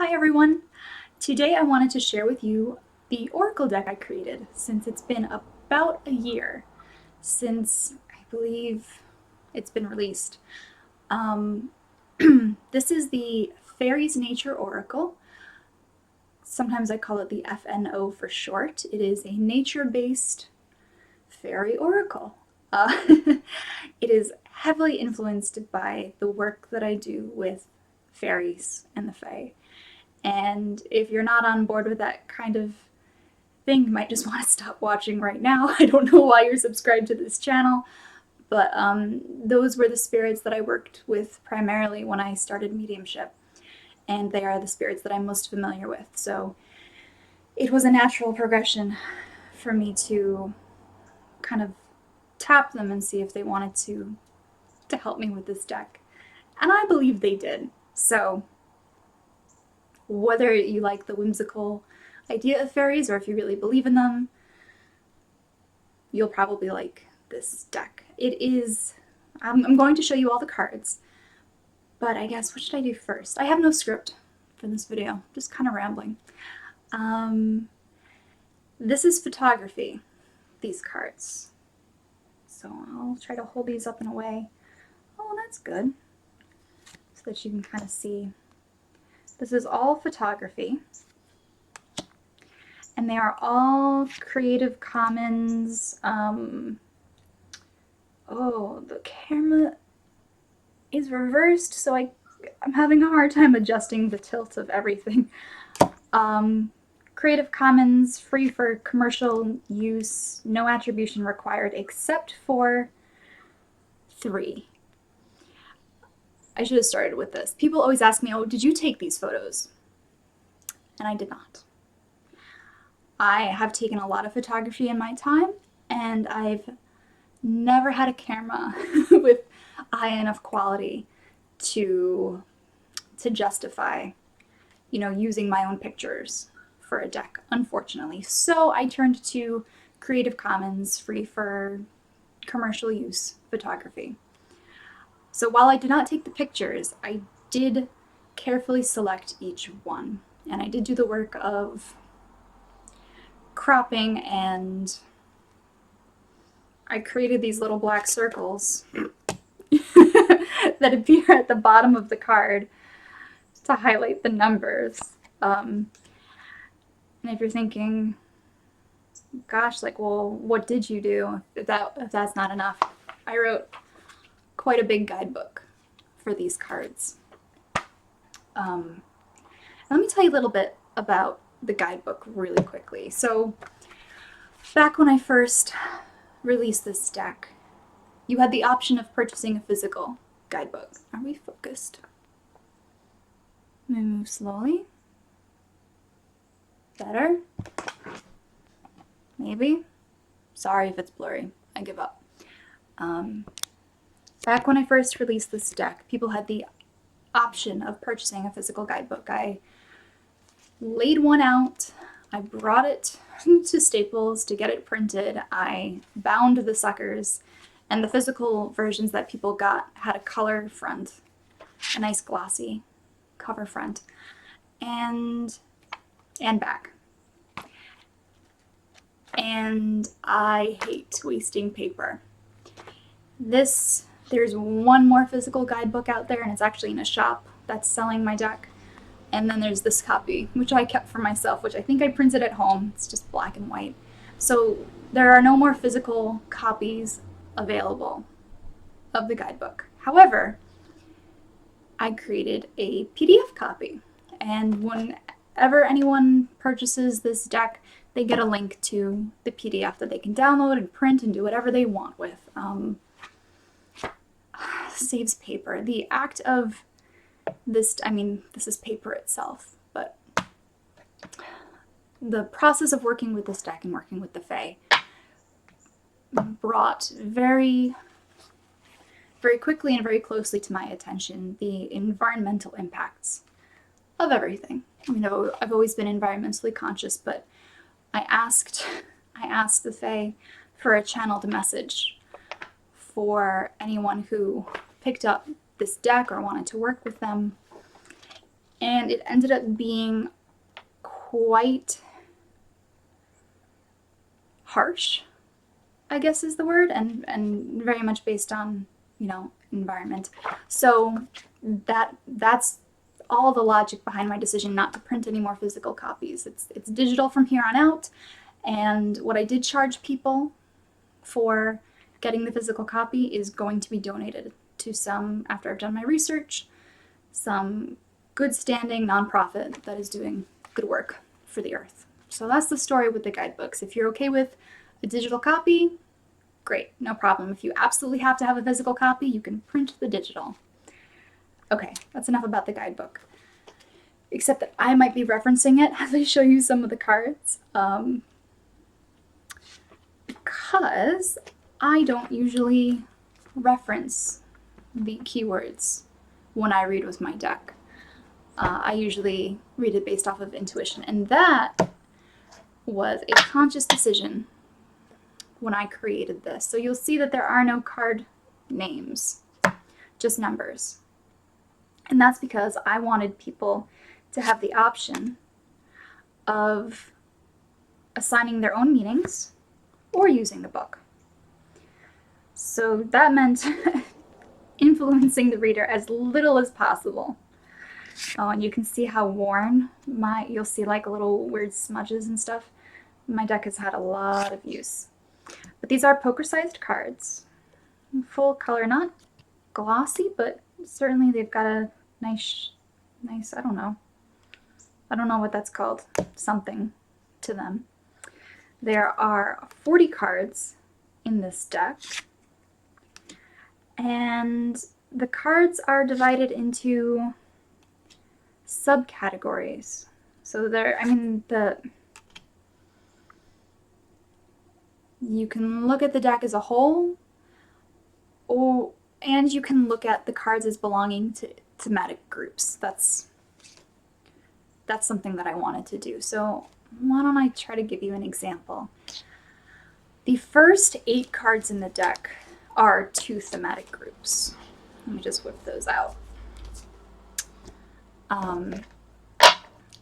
Hi everyone! Today I wanted to share with you the Oracle deck I created since it's been about a year since I believe it's been released. Um, this is the Faerie's Nature Oracle. Sometimes I call it the FNO for short. It is a nature-based fairy oracle. It is heavily influenced by the work that I do with fairies and the fae. And if you're not on board with that kind of thing, you might just want to stop watching right now. I don't know why you're subscribed to this channel, but those were the spirits that I worked with primarily when I started mediumship, and they are the spirits that I'm most familiar with. So it was a natural progression for me to kind of tap them and see if they wanted to help me with this deck. And I believe they did. So whether you like the whimsical idea of fairies or if you really believe in them, you'll probably like this deck. It is, I'm going to show you all the cards, but I guess what should I do first? I have no script for this video, just kind of rambling. This is photography, these cards. So I'll try to hold these up in a way. Oh, that's good. So that you can kind of see. This is all photography. And they are all Creative Commons. Oh, the camera is reversed, so I'm having a hard time adjusting the tilt of everything. Creative Commons, free for commercial use, no attribution required except for 3. I should have started with this. People always ask me, oh, did you take these photos? And I did not. I have taken a lot of photography in my time, and I've never had a camera with high enough quality to justify, using my own pictures for a deck, unfortunately. So I turned to Creative Commons, free for commercial use photography. So while I did not take the pictures, I did carefully select each one. And I did do the work of cropping, and I created these little black circles that appear at the bottom of the card to highlight the numbers. And if you're thinking, gosh, well, what did you do if that's not enough? I wrote quite a big guidebook for these cards. Let me tell you a little bit about the guidebook really quickly. So back when I first released this deck, you had the option of purchasing a physical guidebook. Are we focused? Let me move slowly. Better? Maybe? Sorry if it's blurry. I give up. Back when I first released this deck, people had the option of purchasing a physical guidebook. I laid one out. I brought it to Staples to get it printed. I bound the suckers, and the physical versions that people got had a color front, a nice glossy cover front, and back. And I hate wasting paper. There's one more physical guidebook out there, and it's actually in a shop that's selling my deck. And then there's this copy, which I kept for myself, which I think I printed at home. It's just black and white. So there are no more physical copies available of the guidebook. However, I created a PDF copy. And whenever anyone purchases this deck, they get a link to the PDF that they can download and print and do whatever they want with. Saves paper. The act of this is paper itself, but the process of working with this deck and working with the Fae brought very, very quickly and very closely to my attention the environmental impacts of everything. I've always been environmentally conscious, but I asked the Fae for a channeled message for anyone who picked up this deck or wanted to work with them. and it ended up being quite harsh, I guess is the word, and very much based on, you know, environment. So that's all the logic behind my decision not to print any more physical copies. It's digital from here on out, and what I did charge people for getting the physical copy is going to be donated to some, after I've done my research, some good standing nonprofit that is doing good work for the earth. So that's the story with the guidebooks. If you're okay with a digital copy, great, no problem. If you absolutely have to have a physical copy, you can print the digital. Okay, that's enough about the guidebook. Except that I might be referencing it as I show you some of the cards. Because I don't usually reference the keywords when I read with my deck. I usually read it based off of intuition, and that was a conscious decision when I created this. So you'll see that there are no card names, just numbers. And that's because I wanted people to have the option of assigning their own meanings or using the book. So that meant influencing the reader as little as possible. Oh, and you can see how worn you'll see like little weird smudges and stuff. My deck has had a lot of use. But these are poker-sized cards. Full color, not glossy, but certainly they've got a nice, I don't know what that's called, something to them. There are 40 cards in this deck, and the cards are divided into subcategories. So you can look at the deck as a whole, and you can look at the cards as belonging to thematic groups. That's something that I wanted to do. So why don't I try to give you an example? The first 8 cards in the deck are 2 thematic groups. Let me just whip those out. And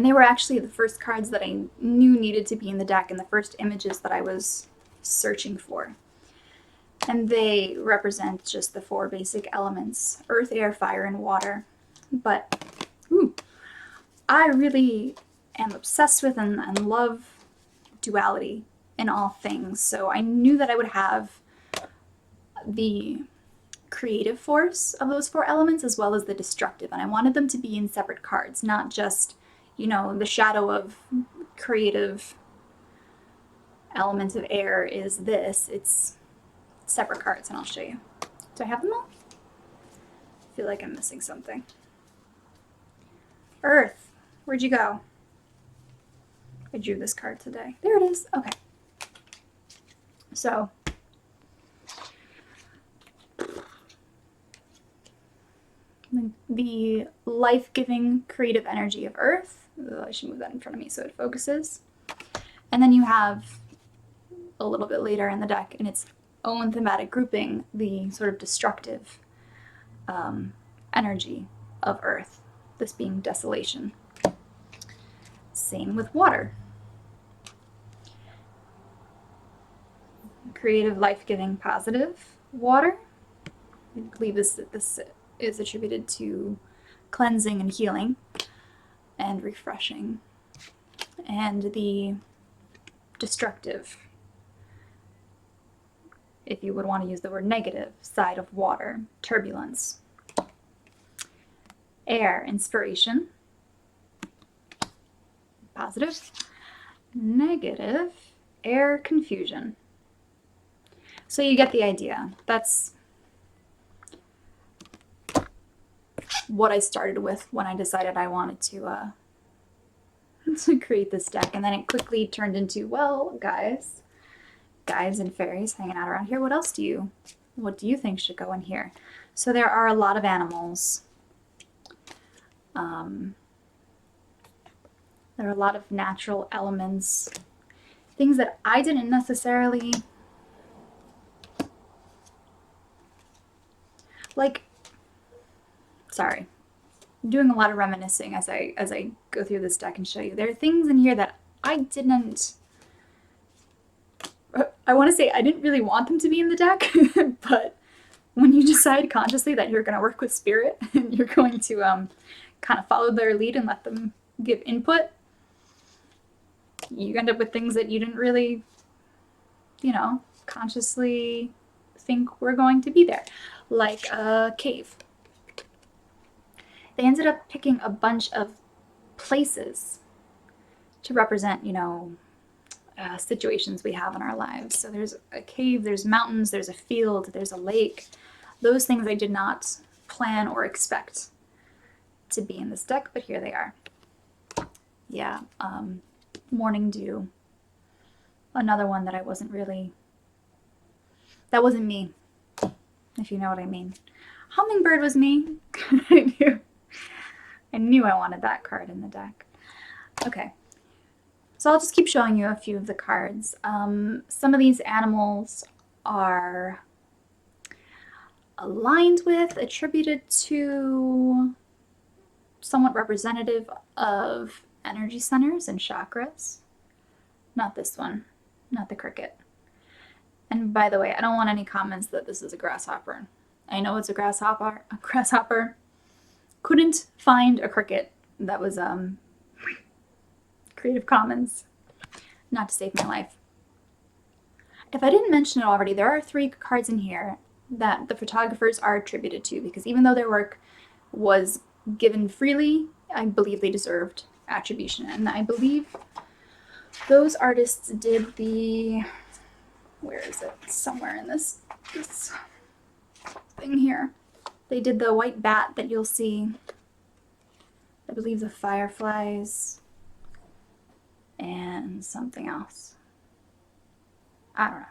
they were actually the first cards that I knew needed to be in the deck and the first images that I was searching for. And they represent just the 4 basic elements: earth, air, fire, and water. But I really am obsessed with and love duality in all things. So I knew that I would have the creative force of those 4 elements as well as the destructive. And I wanted them to be in separate cards, not just, you know, the shadow of creative element of air is this. It's separate cards, and I'll show you. Do I have them all? I feel like I'm missing something. Earth, where'd you go? I drew this card today. There it is. Okay. So the life-giving creative energy of Earth. I should move that in front of me so it focuses. And then you have a little bit later in the deck, in its own thematic grouping, the sort of destructive energy of Earth, this being desolation. Same with water. Creative, life-giving, positive water. I believe this is attributed to cleansing and healing and refreshing. And the destructive, if you would want to use the word negative, side of water, turbulence. Air, inspiration. Positive. Negative, air, confusion. So you get the idea. That's what I started with when I decided I wanted to create this deck. And then it quickly turned into, well, guys and fairies hanging out around here. What do you think should go in here? So there are a lot of animals. There are a lot of natural elements, things that I didn't necessarily like. Sorry, doing a lot of reminiscing as I go through this deck and show you. There are things in here that I didn't. I want to say I didn't really want them to be in the deck, but when you decide consciously that you're going to work with spirit and you're going to kind of follow their lead and let them give input, you end up with things that you didn't really, consciously think were going to be there, like a cave. They ended up picking a bunch of places to represent, situations we have in our lives. So there's a cave, there's mountains, there's a field, there's a lake. Those things I did not plan or expect to be in this deck, but here they are. Yeah, Morning Dew. Another one that I wasn't really... That wasn't me, if you know what I mean. Hummingbird was me. I knew I wanted that card in the deck. Okay. So I'll just keep showing you a few of the cards. Some of these animals are aligned with, attributed to, somewhat representative of energy centers and chakras. Not this one, not the cricket. And by the way, I don't want any comments that this is a grasshopper. I know it's a grasshopper. Couldn't find a cricket that was Creative Commons, not to save my life. If I didn't mention it already, there are 3 cards in here that the photographers are attributed to, because even though their work was given freely, I believe they deserved attribution. And I believe those artists did the... Where is it? Somewhere in this thing here. They did the white bat that you'll see. I believe the fireflies and something else. I don't know.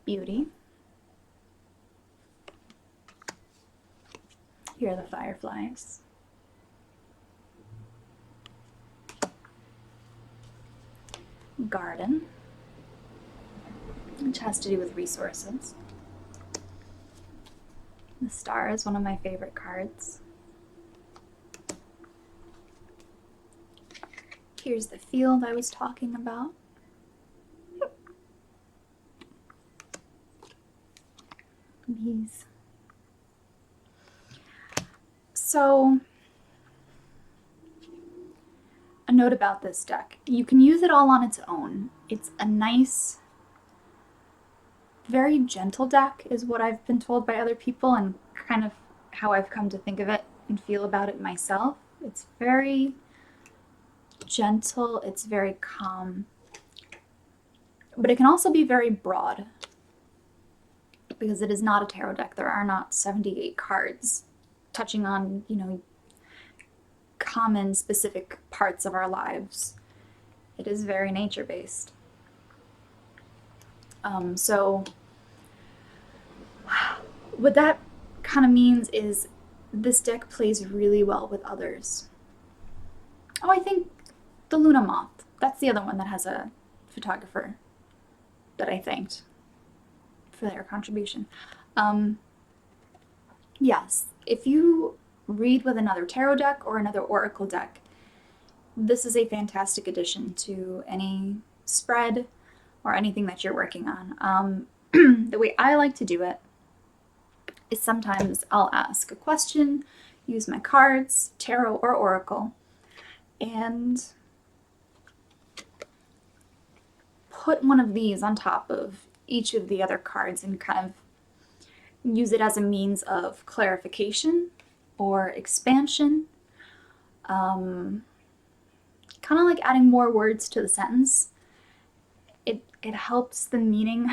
Beauty. Here are the fireflies. Garden, which has to do with resources. The Star is one of my favorite cards. Here's the field I was talking about. Bees. So, a note about this deck. You can use it all on its own. It's a nice, very gentle deck is what I've been told by other people, and kind of how I've come to think of it and feel about it myself. It's very gentle, it's very calm, but it can also be very broad because it is not a tarot deck. There are not 78 cards touching on, common specific parts of our lives. It is very nature-based. So what that kind of means is this deck plays really well with others. Oh, I think the Luna Moth. That's the other one that has a photographer that I thanked for their contribution. Yes, if you read with another tarot deck or another oracle deck, this is a fantastic addition to any spread or anything that you're working on. The way I like to do it is sometimes I'll ask a question, use my cards, tarot or oracle, and put one of these on top of each of the other cards and kind of use it as a means of clarification or expansion. Kind of like adding more words to the sentence. It helps the meaning,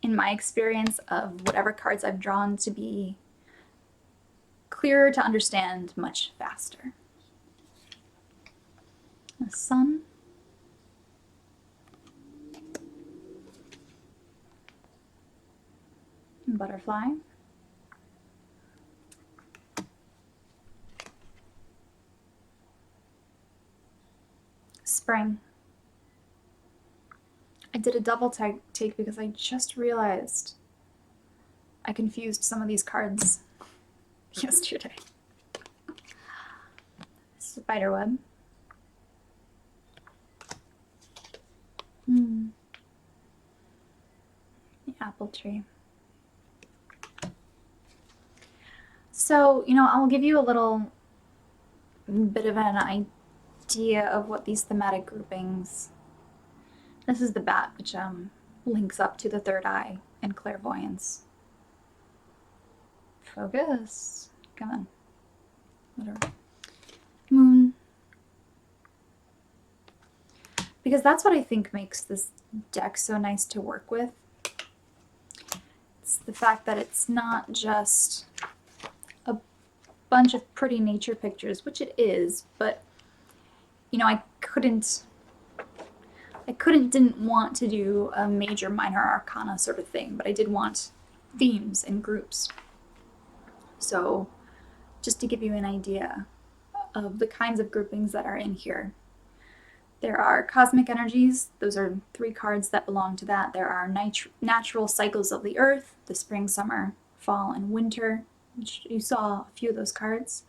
in my experience, of whatever cards I've drawn to be clearer to understand much faster. The sun. Butterfly. Spring. I did a double take because I just realized I confused some of these cards yesterday. Spiderweb. The apple tree. So, I'll give you a little bit of an idea of what these thematic groupings. This is the bat, which links up to the third eye and clairvoyance. Focus. Come on. Whatever. Moon. Because that's what I think makes this deck so nice to work with. It's the fact that it's not just a bunch of pretty nature pictures, which it is, but didn't want to do a major minor arcana sort of thing, but I did want themes and groups. So just to give you an idea of the kinds of groupings that are in here. There are cosmic energies. Those are 3 cards that belong to that. There are natural cycles of the earth, the spring, summer, fall, and winter, which you saw a few of those cards.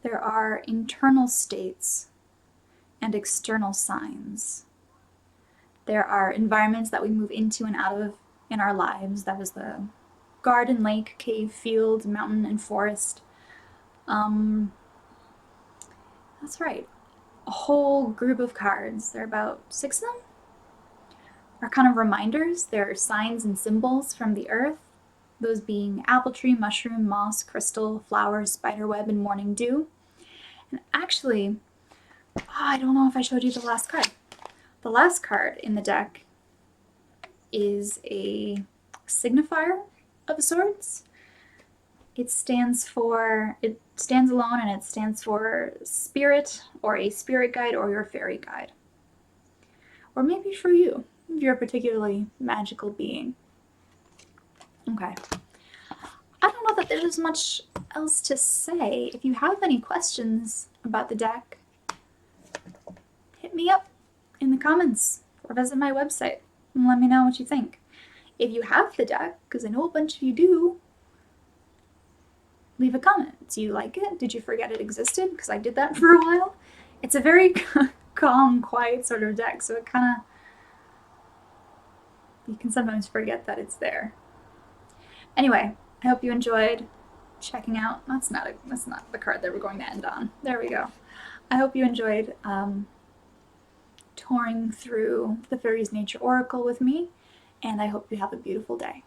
There are internal states and external signs. There are environments that we move into and out of in our lives. That was the garden, lake, cave, field, mountain, and forest. That's right. A whole group of cards. There are about 6 of them. Are kind of reminders. They're signs and symbols from the earth. Those being apple tree, mushroom, moss, crystal, flowers, spiderweb, and morning dew. And actually, I don't know if I showed you the last card. The last card in the deck is a signifier of sorts. It stands alone, and it stands for spirit, or a spirit guide, or your fairy guide. Or maybe for you, if you're a particularly magical being. Okay. I don't know that there's much else to say. If you have any questions about the deck, hit me up in the comments or visit my website and let me know what you think. If you have the deck, because I know a bunch of you do, leave a comment. Do you like it? Did you forget it existed? Because I did that for a while. It's a very calm, quiet sort of deck, so it kind of, you can sometimes forget that it's there. Anyway, I hope you enjoyed checking out. That's not the card that we're going to end on. There we go. I hope you enjoyed touring through the Faerie's Nature Oracle with me, and I hope you have a beautiful day.